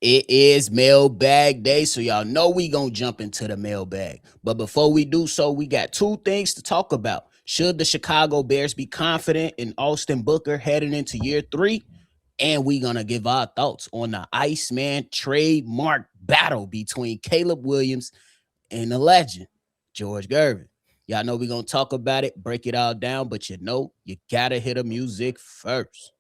It is mailbag day, so y'all know we gonna jump into the mailbag. But before we do so, we got two things to talk about. Should the Chicago Bears be confident in Austin Booker heading into year three? And we gonna give our thoughts on the Iceman trademark battle between Caleb Williams and the legend, George Gervin. Y'all know we gonna talk about it, break it all down, but you gotta hit the music first.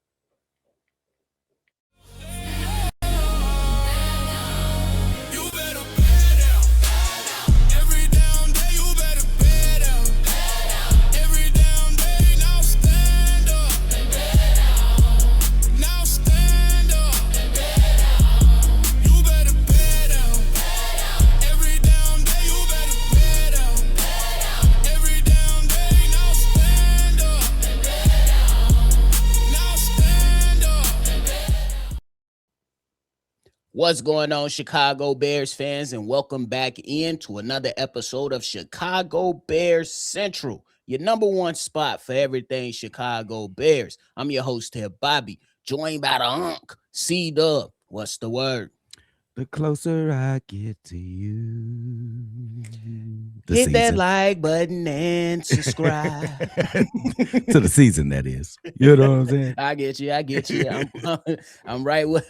What's going on, Chicago Bears fans, and welcome back into another episode of Chicago Bears Central, your number one spot for everything Chicago Bears. I'm your host here, Bobby, joined by the Unc, C Dub. What's the word? The closer I get to you, Hit that like button and subscribe. To the season, that is. You know what I'm saying? I get you. I get you. I'm right with.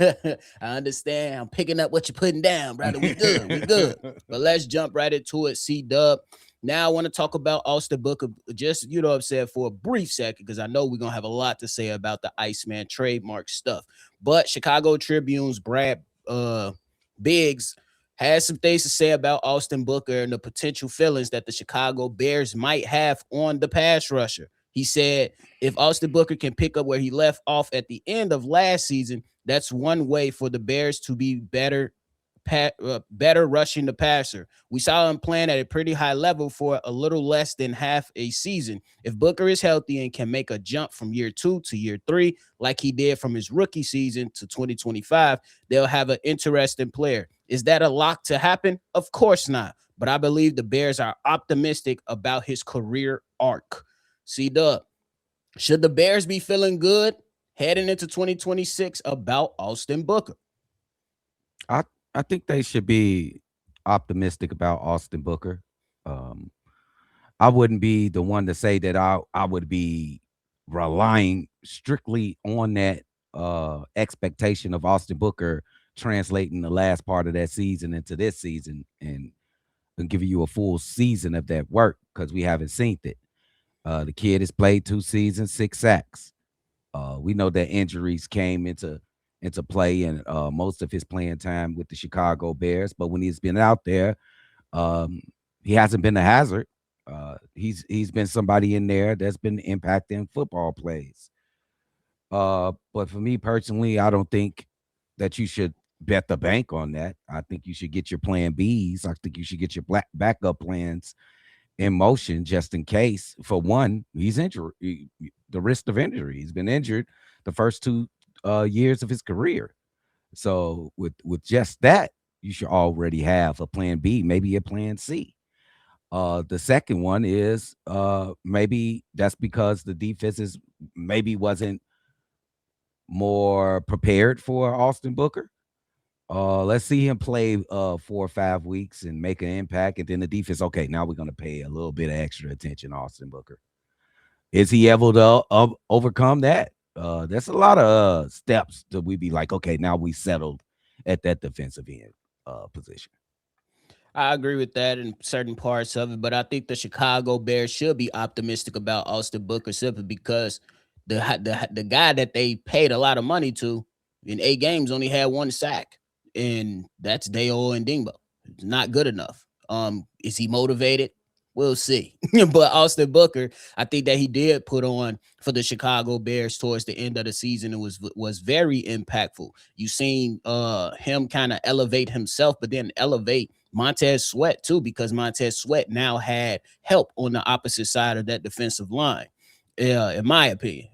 I understand. I'm picking up what you're putting down, brother. We good. We good. But let's jump right into it. C Dub. Now I want to talk about Austin Booker, just you know what I'm saying, for a brief second, because I know we're gonna have a lot to say about the Iceman trademark stuff. But Chicago Tribune's Brad Biggs has some things to say about Austin Booker and the potential feelings that the Chicago Bears might have on the pass rusher. He said if Austin Booker can pick up where he left off at the end of last season, that's one way for the Bears to be better rushing the passer. We saw him playing at a pretty high level for a little less than half a season. If Booker is healthy and can make a jump from year 2 to year 3, like he did from his rookie season to 2025, they'll have an interesting player. Is that a lock to happen? Of course not. But I believe the Bears are optimistic about his career arc. C Dub, should the Bears be feeling good heading into 2026 about Austin Booker? I think they should be optimistic about Austin Booker. Um, I wouldn't be the one to say that I would be relying strictly on that expectation of Austin Booker translating the last part of that season into this season and giving you a full season of that work because we haven't seen it. The kid has played 2 seasons, 6 sacks. We know that injuries came into play and most of his playing time with the Chicago Bears, but when he's been out there, um, he hasn't been a hazard. He's been somebody in there that's been impacting football plays. But for me personally, I don't think that you should bet the bank on that. I think you should get your plan Bs. I think you should get your backup plans in motion just in case. For one, he's injured. The risk of injury. He's been injured the first 2 years of his career. So with just that, you should already have a plan B, maybe a plan C. The second one is maybe that's because the defenses maybe wasn't more prepared for Austin Booker. Let's see him play 4 or 5 weeks and make an impact, and then the defense. Okay, now we're going to pay a little bit of extra attention, to Austin Booker. Is he able to overcome that? That's a lot of steps to we be like, okay, now we settled at that defensive end position. I agree with that in certain parts of it, but I think the Chicago Bears should be optimistic about Austin Booker simply because the guy that they paid a lot of money to in 8 games only had 1 sack, and that's Deo and Dingbo. It's not good enough. Is he motivated? We'll see. But Austin Booker, I think that he did put on for the Chicago Bears towards the end of the season. It was very impactful. You seen him kind of elevate himself, but then elevate Montez Sweat too, because Montez Sweat now had help on the opposite side of that defensive line. Yeah, in my opinion.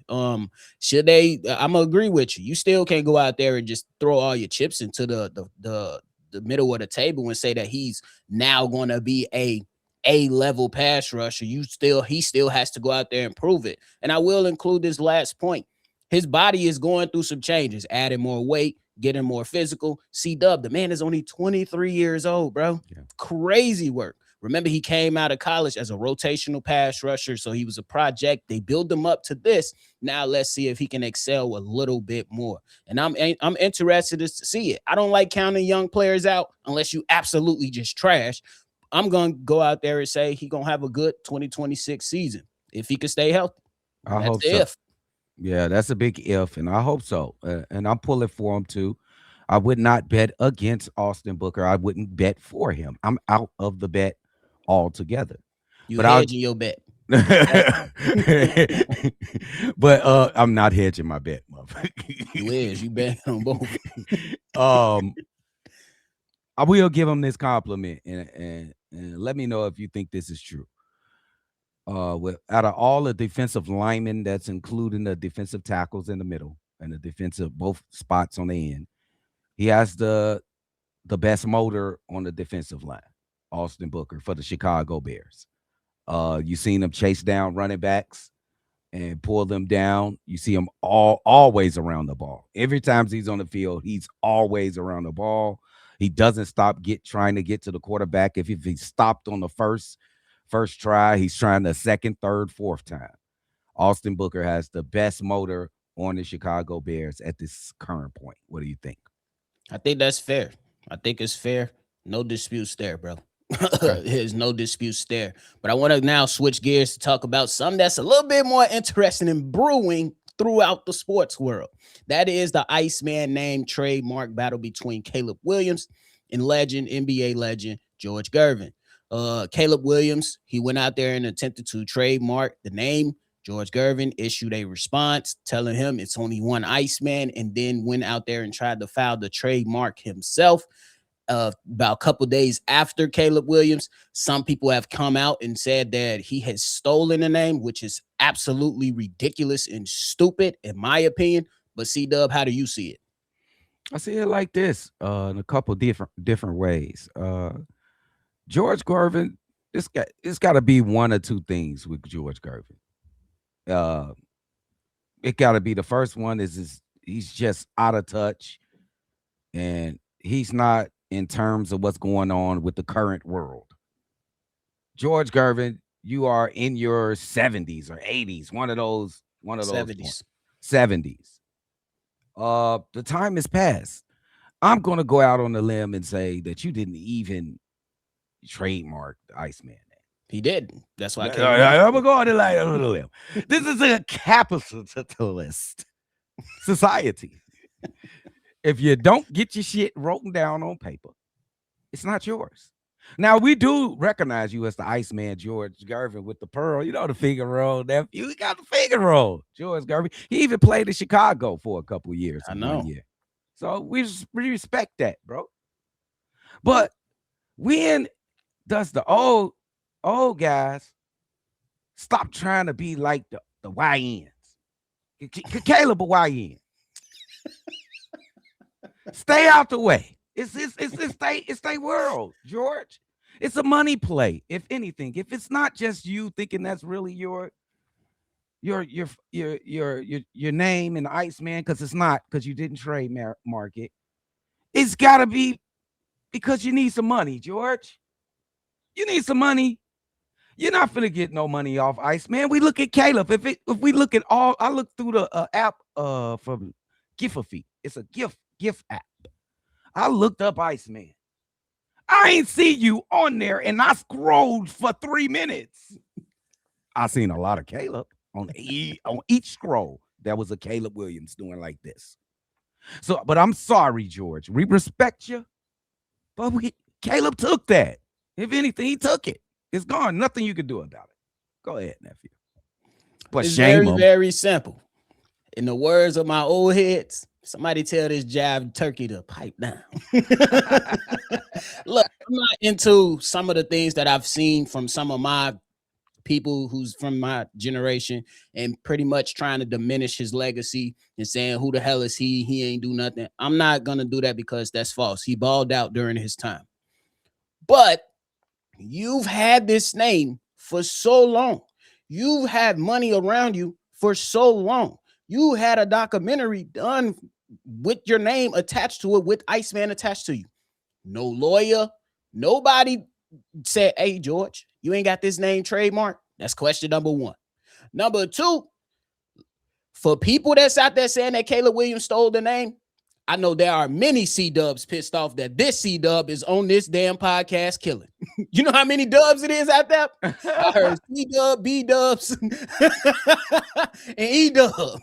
Should they? I'm gonna agree with you. You still can't go out there and just throw all your chips into the middle of the table and say that he's now going to be a level pass rusher. He still has to go out there and prove it. And I will include this last point. His body is going through some changes, adding more weight, getting more physical. C-Dub, the man is only 23 years old, bro. Yeah. Crazy work. Remember, he came out of college as a rotational pass rusher, so he was a project. They build him up to this. Now let's see if he can excel a little bit more. And I'm interested to see it. I don't like counting young players out unless you absolutely just trash. I'm gonna go out there and say he gonna have a good 2026 season if he can stay healthy. I That's hope the so. if. Yeah, that's a big if, and I hope so. And I'm pulling for him too. I would not bet against Austin Booker. I wouldn't bet for him. I'm out of the bet altogether. You But I'll hedging your bet. Okay? but I'm not hedging my bet, You is. You bet on both. um, I will give him this compliment and let me know if you think this is true. With out of all the defensive linemen, that's including the defensive tackles in the middle and the defensive both spots on the end, he has the best motor on the defensive line, Austin Booker for the Chicago Bears. You seen him chase down running backs and pull them down. You see him always around the ball. Every time he's on the field, he's always around the ball. He doesn't stop trying to get to the quarterback. If he stopped on the first try, he's trying the second, third, fourth time. Austin Booker has the best motor on the Chicago Bears at this current point. What do you think? I think that's fair. I think it's fair. No disputes there, bro. Okay. There's no disputes there. But I want to now switch gears to talk about something that's a little bit more interesting and brewing throughout the sports world. That is the Iceman name trademark battle between Caleb Williams and NBA legend George Gervin. Caleb Williams, he went out there and attempted to trademark the name. George Gervin issued a response telling him it's only one Iceman, and then went out there and tried to file the trademark himself. About a couple days after Caleb Williams, some people have come out and said that he has stolen the name, which is absolutely ridiculous and stupid, in my opinion. But C-Dub, how do you see it? I see it like this, in a couple different ways. George Gervin, it's got to be one or two things with George Gervin. Uh, it got to be the first one is he's just out of touch, and he's not in terms of what's going on with the current world. George Gervin, you are in your 70s or 80s, one of those 70s. 70s. The time has passed. I'm gonna go out on the limb and say that you didn't even trademark the Iceman. He did. That's why I came. I'm gonna go on the limb. This is a capitalist society. If you don't get your shit written down on paper, it's not yours. Now, we do recognize you as the Iceman, George Gervin, with the pearl. You know, the finger roll. Nephew, he got the finger roll, George Gervin. He even played in Chicago for a couple of years. I know. 1 year. So we respect that, bro. But when does the old guys stop trying to be like the YNs? Caleb a YN. Stay out the way. It's their world, George. It's a money play, if anything. If it's not just you thinking that's really your name and Iceman, because it's not, because you didn't trademark it. It's got to be because you need some money, George. You need some money. You're not gonna get no money off Iceman. We look at Caleb. If we look at all, I look through the app from Giphy. It's a gift app. I looked up Iceman. I ain't see you on there, and I scrolled for 3 minutes. I seen a lot of Caleb on each scroll. There was a Caleb Williams doing like this. So, but I'm sorry, George. We respect you, but Caleb took that. If anything, he took it. It's gone. Nothing you can do about it. Go ahead, nephew. But It's shame very, him. very simple. In the words of my old heads, somebody tell this jive turkey to pipe down. Look, I'm not into some of the things that I've seen from some of my people who's from my generation, and pretty much trying to diminish his legacy and saying, who the hell is he? He ain't do nothing. I'm not going to do that because that's false. He balled out during his time. But you've had this name for so long. You've had money around you for so long. You had a documentary done with your name attached to it, with Iceman attached to you. No lawyer, nobody said, hey, George, you ain't got this name trademark. That's question number one. Number two, for people that's out there saying that Caleb Williams stole the name, I know there are many C-dubs pissed off that this C-dub is on this damn podcast killing. You know how many dubs it is out there? I heard C-dub, B-dubs, and E-dub.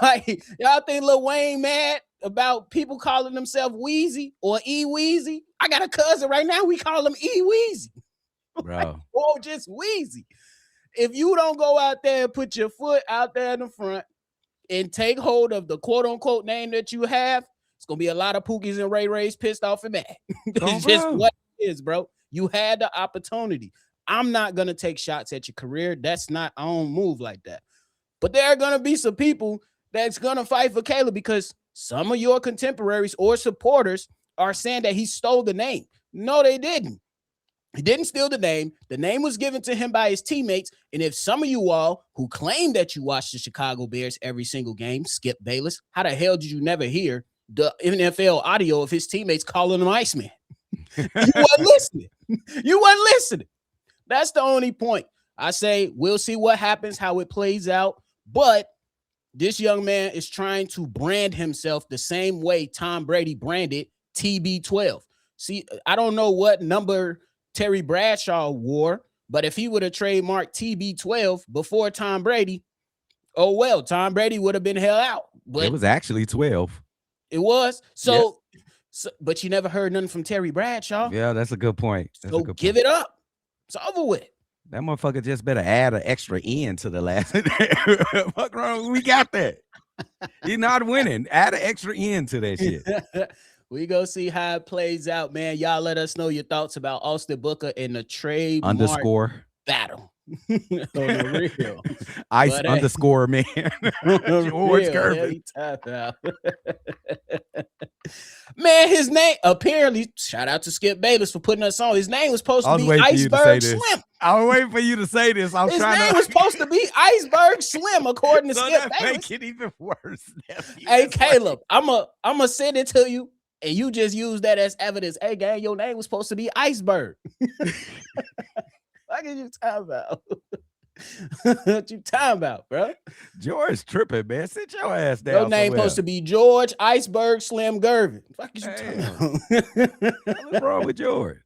Like, y'all think Lil Wayne mad about people calling themselves Wheezy or E-Weezy? I got a cousin right now, we call him E-Weezy. Bro. Or just Wheezy. If you don't go out there and put your foot out there in the front and take hold of the quote unquote name that you have, it's gonna be a lot of Pookies and Ray Rays pissed off and mad. It's just what it is, bro. You had the opportunity. I'm not gonna take shots at your career. That's not, I don't move like that. But there are gonna be some people that's gonna fight for Caleb because some of your contemporaries or supporters are saying that he stole the name. No, they didn't. He didn't steal the name. The name was given to him by his teammates. And if some of you all who claim that you watch the Chicago Bears every single game, Skip Bayless, how the hell did you never hear the NFL audio of his teammates calling him Iceman? You weren't listening. You weren't listening. That's the only point. I say we'll see what happens, how it plays out. But this young man is trying to brand himself the same way Tom Brady branded TB12. See, I don't know what number Terry Bradshaw wore, but if he would have trademarked TB12 before Tom Brady, oh well, Tom Brady would have been held out. But it was actually 12. It was. So, but you never heard nothing from Terry Bradshaw. Yeah, that's a good point. So give it up. It's over with. That motherfucker just better add an extra N to the last. Fuck wrong? We got that. He's not winning. Add an extra N to that shit. We go see how it plays out, man. Y'all let us know your thoughts about Austin Booker and the trademark underscore battle. On the real. Ice but, underscore man. George Gervin. Man, his name apparently, shout out to Skip Bayless for putting us on. His name was supposed to be Iceberg Slim. I was waiting for you to say this. His name was supposed to be Iceberg Slim, according to Skip Bayless. Make it even worse. Hey, Caleb, I'm a send it to you. And you just use that as evidence. Hey, gang, your name was supposed to be Iceberg. What are you talking about? What you talking about, bro? George tripping, man. Sit your ass down. Your name supposed to be George Iceberg Slim Gervin. What you talking about? What's wrong with George?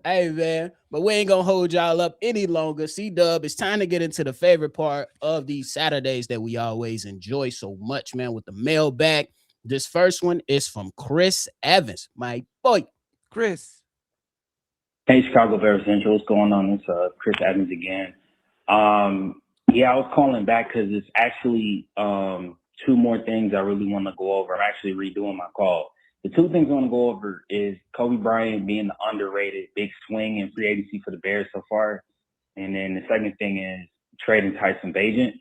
Hey, man, but we ain't gonna hold y'all up any longer. C-Dub, it's time to get into the favorite part of these Saturdays that we always enjoy so much, man, with the mailbag. This first one is from Chris Evans, my boy. Chris. Hey, Chicago Bears Central. What's going on? It's Chris Evans again. Yeah, I was calling back because it's actually two more things I really want to go over. I'm actually redoing my call. The two things I want to go over is Kobe Bryant being the underrated big swing in free agency for the Bears so far. And then the second thing is trading Tyson Bagent.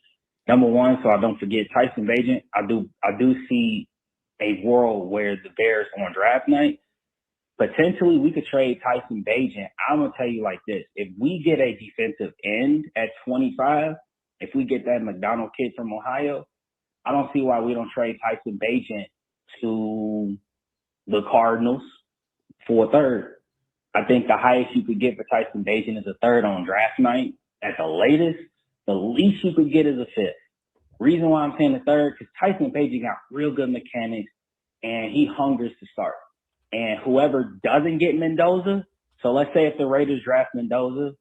Number one, so I don't forget Tyson Bagent, I do see a world where the Bears on draft night, potentially we could trade Tyson Bagent. I'm going to tell you like this. If we get a defensive end at 25, if we get that McDonald kid from Ohio, I don't see why we don't trade Tyson Bagent to the Cardinals for a third. I think the highest you could get for Tyson Bagent is a third on draft night. At the latest, the least you could get is a fifth. Reason why I'm saying the third, because Tyson Bagent got real good mechanics and he hungers to start. And whoever doesn't get Mendoza, so let's say if the Raiders draft Mendoza,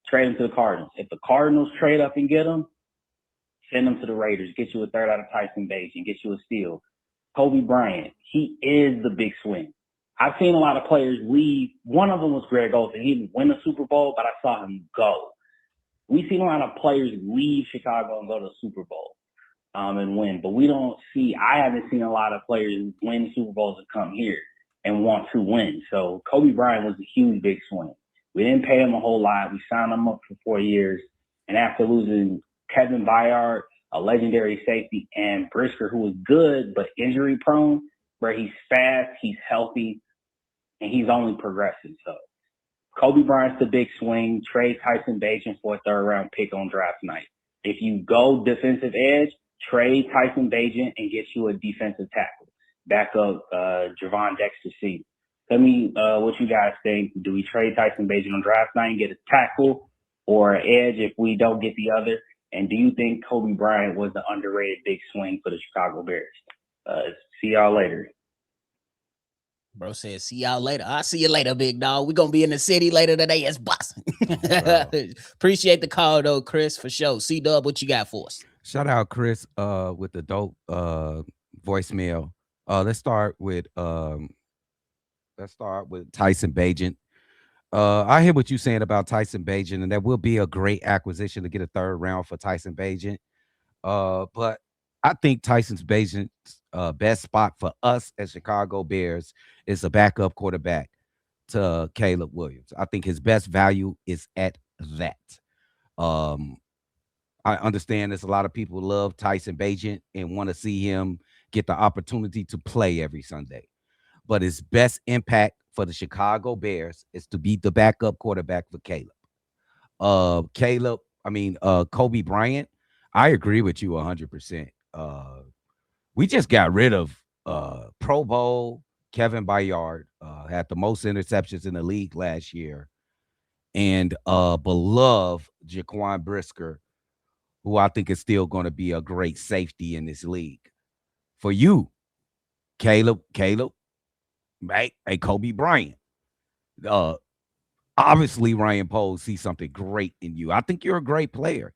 trade him to the Cardinals. If the Cardinals trade up and get him, send him to the Raiders. Get you a third out of Tyson Bagent. Get you a steal. Kobe Bryant, he is the big swing. I've seen a lot of players leave. One of them was Greg Olsen. He didn't win a Super Bowl, but I saw him go. We've seen a lot of players leave Chicago and go to the Super Bowl and win. But I haven't seen a lot of players win Super Bowls and come here and want to win. So Kobe Bryant was a huge big swing. We didn't pay him a whole lot. We signed him up for 4 years. And after losing Kevin Byard, a legendary safety, and Brisker, who was good but injury prone, where he's fast, he's healthy, and he's only progressing. So Kobe Bryant's the big swing. Trade Tyson Bagent for a third-round pick on draft night. If you go defensive edge, trade Tyson Bagent and get you a defensive tackle. Back up Javon Dexter C. Tell me what you guys think. Do we trade Tyson Bagent on draft night and get a tackle or an edge if we don't get the other? And do you think Kobe Bryant was the underrated big swing for the Chicago Bears? See y'all later. Bro said, see y'all later. I'll see you later, big dog. We're going to be in the city later today as boss. Appreciate the call, though, Chris, for sure. C-Dub, what you got for us? Shout out Chris with the dope voicemail. Let's start with Tyson Bagent. I hear what you're saying about Tyson Bagent, and that will be a great acquisition to get a third round for Tyson Bagent. But I think Tyson Bagent's best spot for us as Chicago Bears is a backup quarterback to Caleb Williams. I think his best value is at that. I understand there's a lot of people who love Tyson Bagent and want to see him get the opportunity to play every Sunday. But his best impact for the Chicago Bears is to be the backup quarterback for Caleb. Kobe Bryant, I agree with you 100%. We just got rid of Pro Bowl Kevin Byard, had the most interceptions in the league last year, and beloved Jaquan Brisker, who I think is still going to be a great safety in this league. For you, Caleb, right? Hey, Kobe Bryant. Obviously, Ryan Poles sees something great in you. I think you're a great player.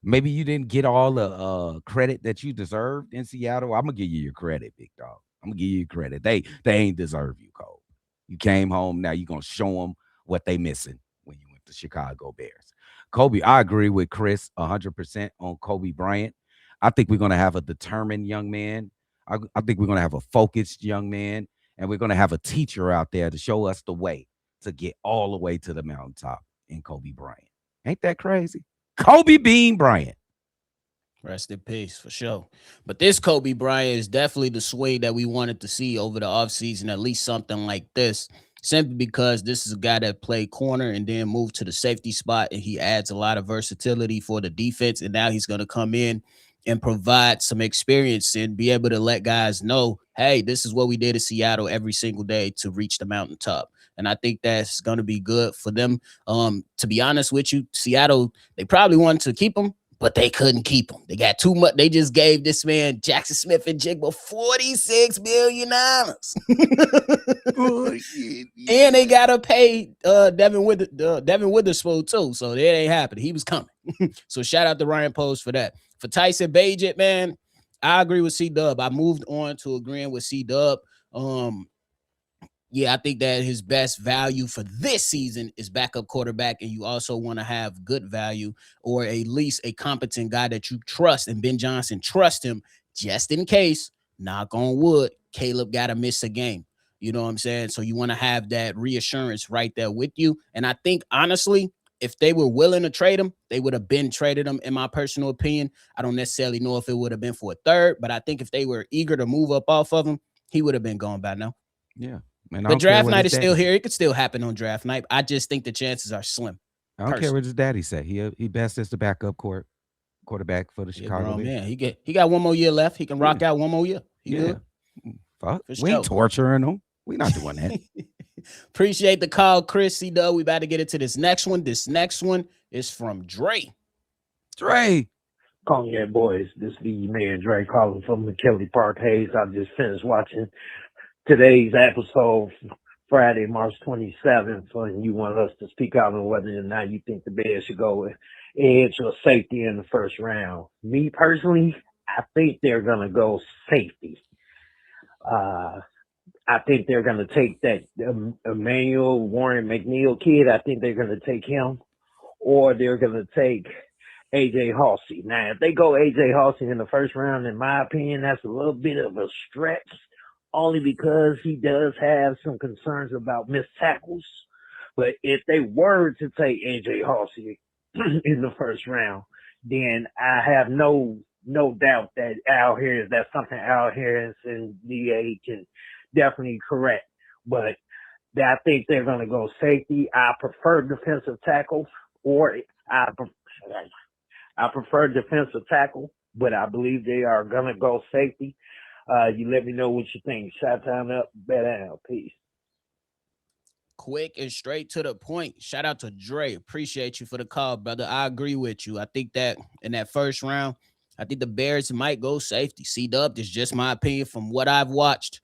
Maybe you didn't get all the credit that you deserved in Seattle. I'm gonna give you your credit, big dog. I'm gonna give you your credit. They ain't deserve you, Cole. You came home. Now you're gonna show them what they missing when you went to Chicago Bears. Kobe, I agree with Chris 100% on Kobe Bryant. I think we're gonna have a determined young man. I think we're gonna have a focused young man, and we're gonna have a teacher out there to show us the way to get all the way to the mountaintop in Kobe Bryant. Ain't that crazy? Kobe Bean Bryant. Rest in peace, for sure. But this Kobe Bryant is definitely the swing that we wanted to see over the offseason, at least something like this, simply because this is a guy that played corner and then moved to the safety spot, and he adds a lot of versatility for the defense, and now he's going to come in and provide some experience and be able to let guys know, hey, this is what we did in Seattle every single day to reach the mountaintop. And I think that's going to be good for them. To be honest with you, Seattle, they probably wanted to keep him, but they couldn't keep him. They got too much. They just gave this man Jackson Smith and Jigba $46 million. And they gotta pay Devin Witherspoon too. So that ain't happening. He was coming. So shout out to Ryan Post for that. For Tyson Bagent, man, I agree with C-Dub. I moved on to agreeing with C-Dub. Yeah, I think that his best value for this season is backup quarterback, and you also want to have good value or at least a competent guy that you trust. And Ben Johnson trust him just in case, knock on wood, Caleb got to miss a game. You know what I'm saying? So you want to have that reassurance right there with you. And I think, honestly, if they were willing to trade him, they would have been traded him, in my personal opinion. I don't necessarily know if it would have been for a third, but I think if they were eager to move up off of him, he would have been gone by now. Yeah. Man, but draft night is still here. It could still happen on draft night. I just think the chances are slim. I don't care what his daddy say. He best as the backup quarterback for the Chicago Bears. Man, he got one more year left. He can rock out one more year. He good. Fuck. We ain't torturing him. We not doing that. Appreciate the call, Chris. We about to get into this next one. This next one is from Dre. Cognac boys, this is the man Dre calling from McKinley Park Hayes. I just finished watching today's episode, Friday, March 27th, and you want us to speak out on whether or not you think the Bears should go with edge or safety in the first round. Me personally, I think they're going to go safety. I think they're going to take that Emmanuel Warren McNeil kid. I think they're going to take him, or they're going to take A.J. Halsey. Now, if they go A.J. Halsey in the first round, in my opinion, that's a little bit of a stretch, only because he does have some concerns about missed tackles. But if they were to take A.J. Halsey in the first round, then I have no doubt that that's something Al Harris and DA can definitely correct. But I think they're going to go safety. I prefer defensive tackle, or I prefer defensive tackle, but I believe they are gonna go safety. You let me know what you think. Shot time up, bet out. Peace. Quick and straight to the point. Shout out to Dre. Appreciate you for the call, brother. I agree with you. I think that in that first round, I think the Bears might go safety. C-Dub, this is just my opinion from what I've watched.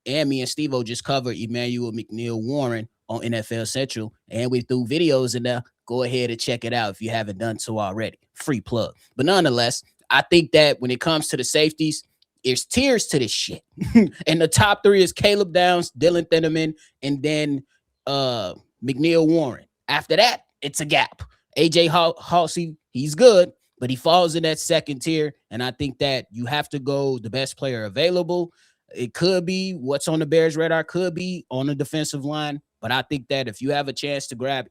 And me and Steve-O just covered Emmanuel McNeil Warren on NFL Central. And we threw videos in there. Go ahead and check it out if you haven't done so already. Free plug. But nonetheless, I think that when it comes to the safeties, there's tiers to this shit. And the top three is Caleb Downs, Dylan Thieneman, and then McNeil Warren. After that, it's a gap. AJ Halsey, he's good, but he falls in that second tier. And I think that you have to go the best player available. It could be what's on the Bears' radar, could be on the defensive line. But I think that if you have a chance to grab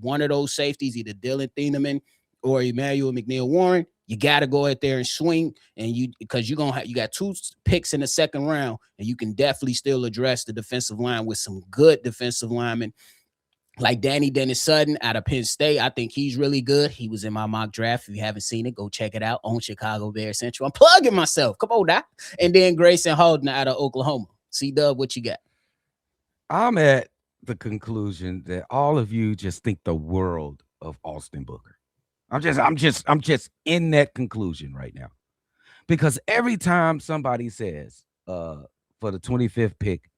one of those safeties, either Dylan Thieneman or Emmanuel McNeil Warren, you got to go out there and swing, and because you got 2 picks in the second round, and you can definitely still address the defensive line with some good defensive linemen like Danny Dennis Sutton out of Penn State. I think he's really good. He was in my mock draft. If you haven't seen it, go check it out on Chicago Bears Central. I'm plugging myself. Come on now. And then Grayson Holden out of Oklahoma. C-Dub, what you got? I'm at the conclusion that all of you just think the world of Austin Booker. I'm just in that conclusion right now. Because every time somebody says for the 25th pick,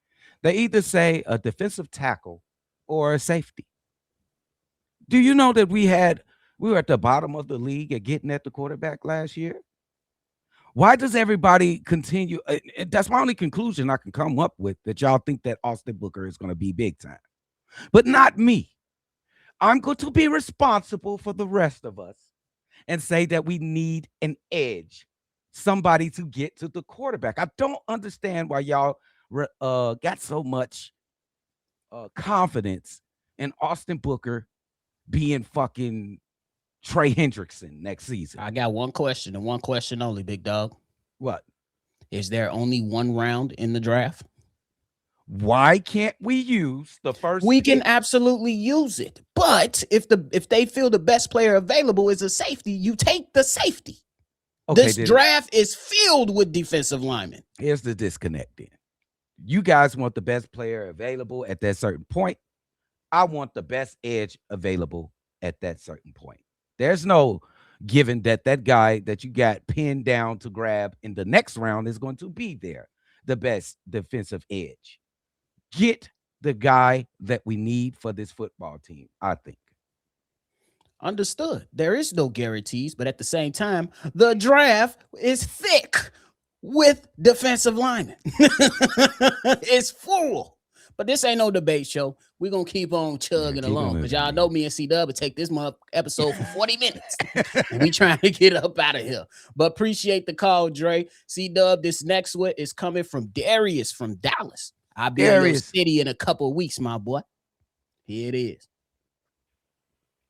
they either say a defensive tackle or a safety. Do you know that we were at the bottom of the league at getting at the quarterback last year? Why does everybody continue? That's my only conclusion I can come up with, that y'all think that Austin Booker is going to be big time. But not me. I'm going to be responsible for the rest of us and say that we need an edge, somebody to get to the quarterback. I don't understand why y'all got so much confidence in Austin Booker being fucking Trey Hendrickson next season. I got one question and one question only, big dog. What? Is there only one round in the draft? Why can't we use the first? We can absolutely use it, but if they feel the best player available is a safety, you take the safety. Okay, this draft is filled with defensive linemen. Here's the disconnect then. You guys want the best player available at that certain point. I want the best edge available at that certain point. There's no given that guy that you got pinned down to grab in the next round is going to be there, the best defensive edge. Get the guy that we need for this football team, I think. Understood. There is no guarantees, but at the same time, the draft is thick with defensive linemen. It's full. But this ain't no debate show. We're going to keep on chugging along because y'all know me and C-Dub would take this episode for 40 minutes. And we trying to get up out of here. But appreciate the call, Dre. C-Dub, this next one is coming from Darius from Dallas. I'll be in your city in a couple of weeks, my boy. Here it is.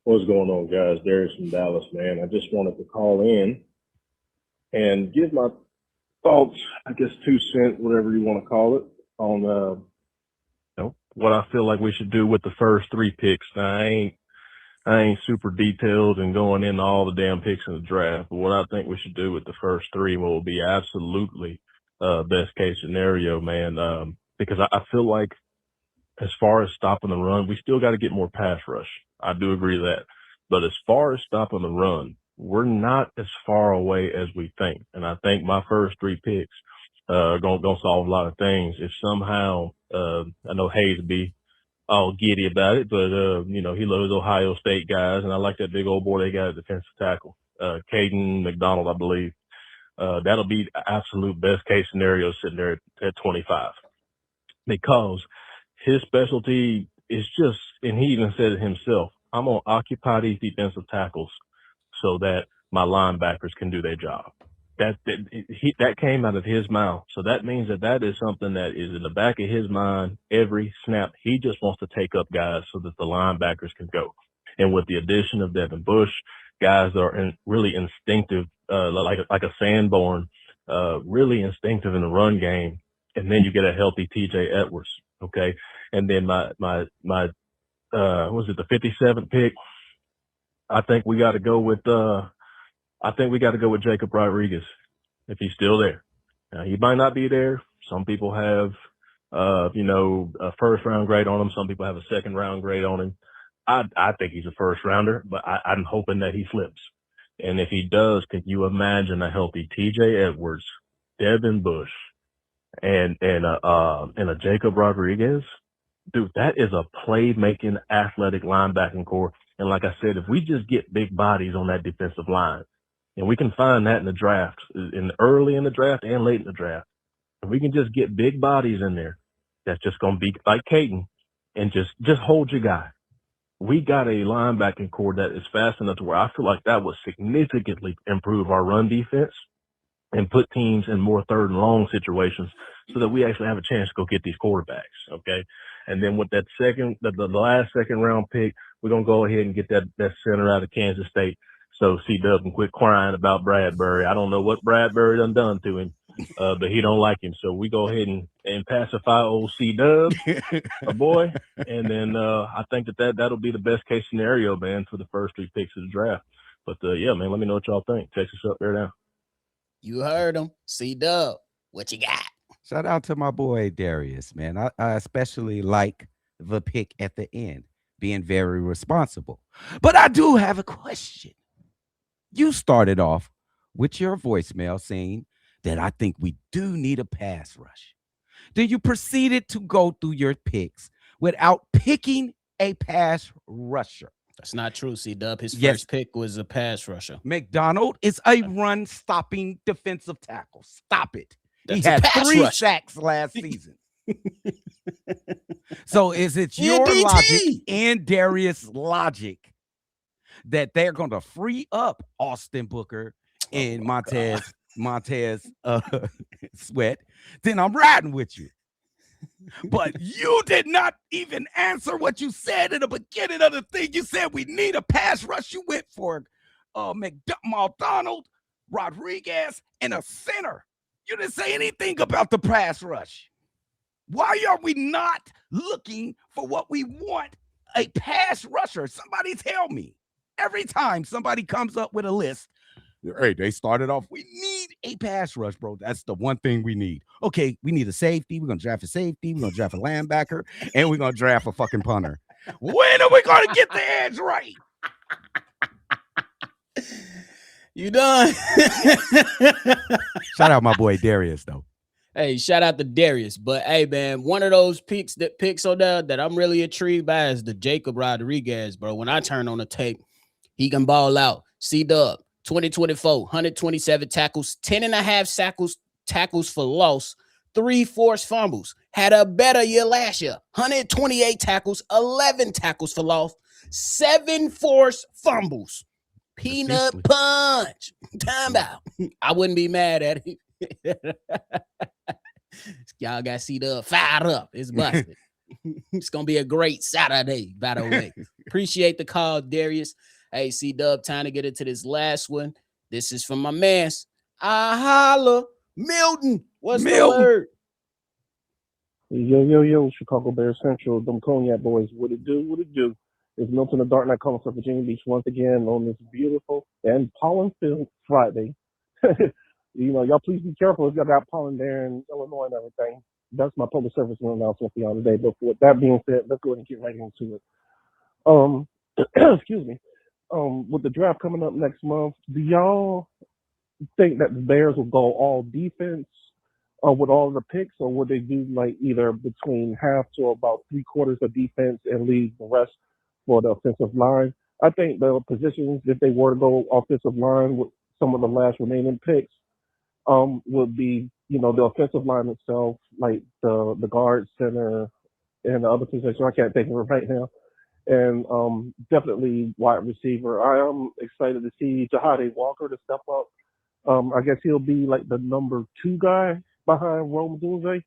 What's going on, guys? Darius from Dallas, man. I just wanted to call in and give my thoughts, I guess 2 cents, whatever you want to call it, on what I feel like we should do with the first 3 picks. Now, I ain't super detailed and going into all the damn picks in the draft, but what I think we should do with the first 3 will be absolutely best case scenario, man. Because I feel like as far as stopping the run, we still got to get more pass rush. I do agree with that. But as far as stopping the run, we're not as far away as we think. And I think my first 3 picks are going to solve a lot of things. If somehow, I know Hayes be all giddy about it, but, he loves Ohio State guys. And I like that big old boy they got at defensive tackle, Caden McDonald, I believe. That'll be absolute best case scenario sitting there at 25. Because his specialty is just, and he even said it himself, I'm going to occupy these defensive tackles so that my linebackers can do their job. That came out of his mouth. So that means that is something that is in the back of his mind every snap. He just wants to take up guys so that the linebackers can go. And with the addition of Devin Bush, guys that are really instinctive, like a Sanborn, really instinctive in the run game. And then you get a healthy TJ Edwards. Okay. And then my was it the 57th pick? I think we got to go with, I think we got to go with Jacob Rodriguez if he's still there. Now, he might not be there. Some people have, a first round grade on him. Some people have a second round grade on him. I think he's a first rounder, but I'm hoping that he flips. And if he does, could you imagine a healthy TJ Edwards, Devin Bush, and a Jacob Rodriguez? Dude, that is a playmaking, athletic linebacking core. And like I said, if we just get big bodies on that defensive line, and we can find that in the draft, early in the draft and late in the draft, if we can just get big bodies in there, that's just going to be like Caden, and just hold your guy. We got a linebacking core that is fast enough to where I feel like that would significantly improve our run defense and put teams in more third and long situations so that we actually have a chance to go get these quarterbacks. Okay. And then with that the last second round pick, we're going to go ahead and get that center out of Kansas State. So C-Dub can quit crying about Bradbury. I don't know what Bradbury done to him, but he don't like him. So we go ahead and pacify old C-Dub, my boy. And then I think that'll be the best case scenario, man, for the first 3 picks of the draft. But yeah, man, let me know what y'all think. Text us up there now. You heard him. C-Dub, what you got? Shout out to my boy Darius, man. I especially like the pick at the end, being very responsible. But I do have a question. You started off with your voicemail saying that I think we do need a pass rush. Then you proceeded to go through your picks without picking a pass rusher. That's not true, C-Dub. His Yes. first pick was a pass rusher. McDonald is a run-stopping defensive tackle. Stop it. That's he a had pass 3 rush. sacks last season. So is it Yeah, your DT. logic and Darius' logic that they're going to free up Austin Booker and Montez Sweat? Then I'm riding with you. But you did not even answer what you said in the beginning of the thing. You said we need a pass rush. You went for McDonald, Rodriguez, and a center. You didn't say anything about the pass rush. Why are we not looking for what we want? A pass rusher. Somebody tell me. Every time somebody comes up with a list, hey, they started off, we need a pass rush, bro. That's the one thing we need. Okay, we need a safety. We're going to draft a safety. We're going to draft a linebacker. And we're going to draft a fucking punter. When are we going to get the edge right? You done? Shout out my boy Darius, though. Hey, shout out to Darius. But hey, man, one of those picks on there that I'm really intrigued by is the Jacob Rodriguez, bro. When I turn on the tape, he can ball out. C-Dub, 2024, 127 tackles, 10.5 tackles for loss, 3 forced fumbles. Had a better year last year. 128 tackles, 11 tackles for loss, 7 forced fumbles. Peanut punch. Time out. I wouldn't be mad at it. Y'all got C-Dub fired up. It's busted. It's gonna be a great Saturday, by the way. Appreciate the call, Darius. Hey, C-Dub, time to get into this last one. This is from my man's. I holla. Milton. What's the word? Yo, Chicago Bears Central, them Cognac boys. What it do? It's Milton the Dark Knight calling for Virginia Beach once again on this beautiful and pollen-filled Friday. Y'all please be careful if y'all got pollen there in Illinois and everything. That's my public service announcement for y'all today. But with that being said, let's go ahead and get right into it. Excuse me. With the draft coming up next month, do y'all think that the Bears will go all defense with all the picks, or would they do like either between half to about 3/4 of defense and leave the rest for the offensive line? I think the positions, if they were to go offensive line with some of the last remaining picks, would be, the offensive line itself, like the guard, center, and the other position. I can't think of it right now. And definitely wide receiver. I am excited to see Jahade Walker to step up. I guess he'll be like the number 2 guy behind Roma Dunze.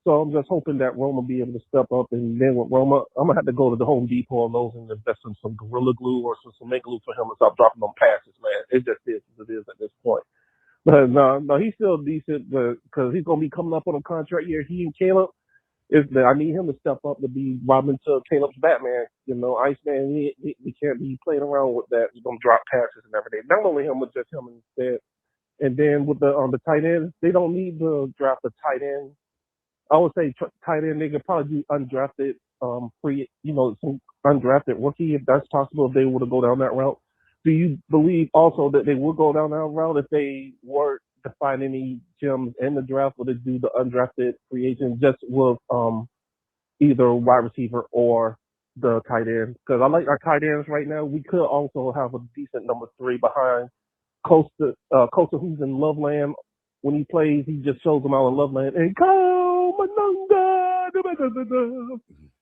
So I'm just hoping that Roma will be able to step up. And then with Roma, I'm going to have to go to the Home Depot and those and invest in some Gorilla Glue or some cement glue for him and stop dropping them passes, man. It just is as it is at this point. But no, he's still decent because he's going to be coming up on a contract year. He and Caleb, is that I need him to step up to be Robin to Caleb's Batman. Iceman, he can't be playing around with that. He's gonna drop passes and everything. Not only him, but just him instead. And then with the tight ends, they don't need to draft a tight end. I would say tight end. They could probably do undrafted, free, some undrafted rookie if that's possible. If they were to go down that route, do you believe also that they would go down that route if they were to find any gems in the draft? Would they do the undrafted free agent just with either wide receiver or the tight end? Because I like our tight ends right now. We could also have a decent number three behind Costa, who's in Loveland. When he plays, he just shows them out in Loveland. And go Manunga!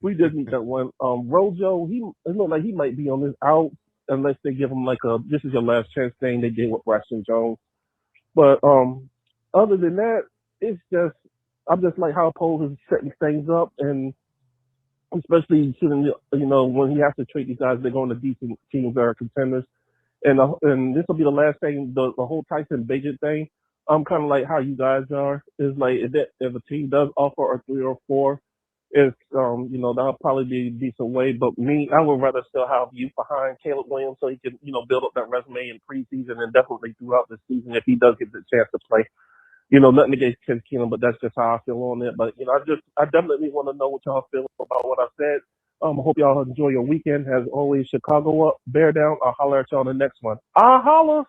We just need that one. Rojo, it looked like he might be on this out unless they give him like this is your last chance thing they did with Braxton Jones. But other than that, it's just I'm just like how Poles is setting things up, and especially when he has to trade these guys, they're going to decent teams that are contenders. And this will be the last thing, the whole Tyson Bagent thing. I'm kind of like how you guys are. Is like if a team does offer a 3 or 4, that'll probably be a decent way. But me, I would rather still have you behind Caleb Williams so he can build up that resume in preseason and definitely throughout the season if he does get the chance to play. Nothing against Ken Keenum, but that's just how I feel on it. But I definitely want to know what y'all feel about what I said. I hope y'all enjoy your weekend. As always, Chicago up, bear down. I'll holler at y'all on the next one. I'll holler.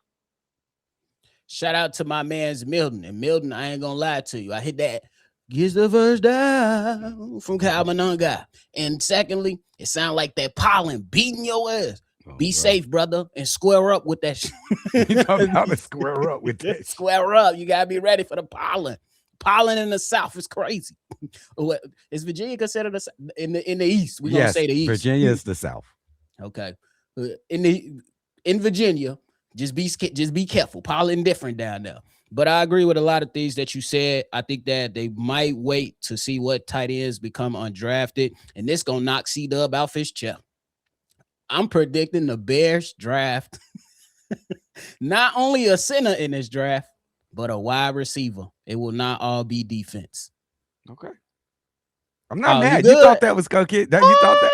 Shout out to my man's Milton. And Milton, I ain't gonna lie to you. I hit that. Gets the first down from Calmanunga. And secondly, it sound like that pollen beating your ass. Be safe, brother, and square up with that shit. You talking about to square up with that? Square up. You gotta be ready for the pollen. Pollen in the South is crazy. Is Virginia considered in the East? We're gonna say the East. Virginia is the South. Okay. In Virginia, just be careful. Pollen different down there. But I agree with a lot of things that you said. I think that they might wait to see what tight ends become undrafted, and this gonna knock C-Dub out his chair. I'm predicting the Bears draft not only a center in this draft, but a wide receiver. It will not all be defense. Okay. I'm not mad. You thought that was gonna get that? You thought that?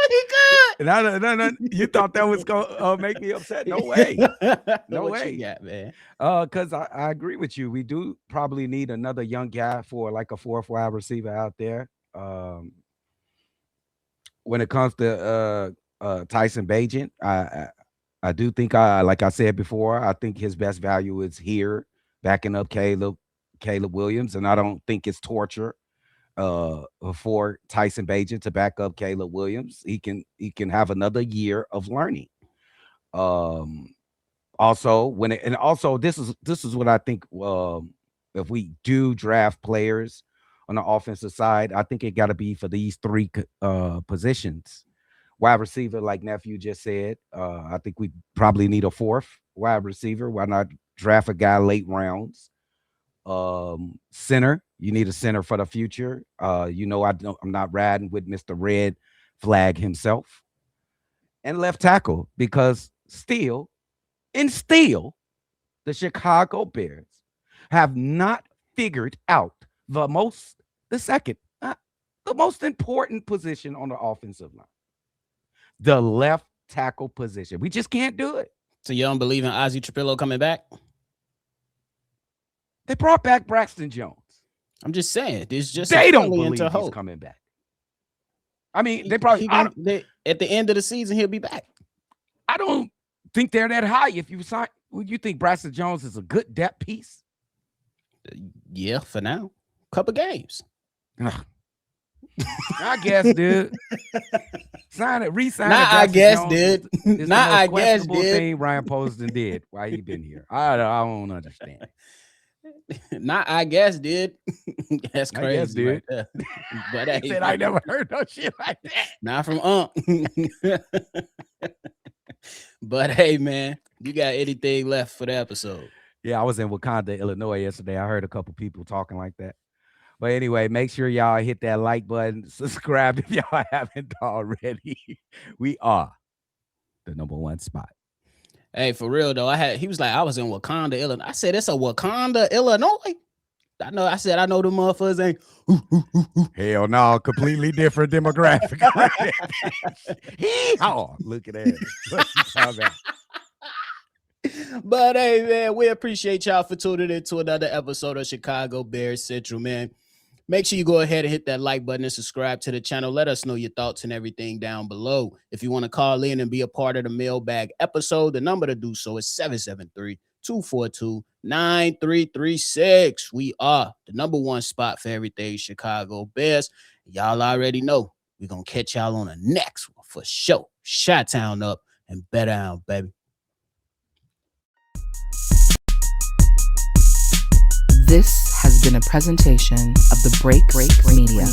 No. You thought that was gonna make me upset? No way. No way. You got, man? Because I agree with you. We do probably need another young guy for like a fourth wide receiver out there. When it comes to Tyson Bagent, I do think like I said before, I think his best value is here backing up Caleb Williams, and I don't think it's torture for Tyson Bagent to back up Caleb Williams. He can have another year of learning. Also this is what I think. If we do draft players on the offensive side, I think it got to be for these three positions. Wide receiver, like Nephew just said, I think we probably need a fourth wide receiver. Why not draft a guy late rounds? Center, you need a center for the future. I'm not riding with Mr. Red Flag himself. And left tackle, because still, the Chicago Bears have not figured out the most important position on the offensive line. The left tackle position. We just can't do it. So you don't believe in Ozzie Trapillo coming back? They brought back Braxton Jones. I'm just saying. They don't believe he's coming back. I mean, they probably at the end of the season he'll be back. I don't think they're that high. If you sign, would you think Braxton Jones is a good depth piece? Yeah, for now. Couple games. I guess, dude. Re-sign it. I guess, dude. I guess, dude. Thing Ryan Poston did while he been here. I don't understand. I guess, dude. That's crazy, guess, dude. Right but he said, I never heard no shit like that. Not from But hey, man, you got anything left for the episode? Yeah, I was in Wakanda, Illinois yesterday. I heard a couple people talking like that. But anyway, make sure y'all hit that like button, subscribe if y'all haven't already. We are the #1 spot. Hey, for real though, he was like, I was in Wakanda, Illinois. I said, it's a Wakanda, Illinois. I said I know the motherfuckers ain't. Hell no, completely different demographic. Hee-haw. Look at that. What you talking about? But hey, man, we appreciate y'all for tuning in to another episode of Chicago Bears Central, man. Make sure you go ahead and hit that like button and subscribe to the channel. Let us know your thoughts and everything down below. If you want to call in and be a part of the mailbag episode, the number to do so is 773-242-9336. We are the number one spot for everything Chicago Bears. Y'all already know we're going to catch y'all on the next one for sure. Chi-Town up and better out, baby. This has been a presentation of the Break Media.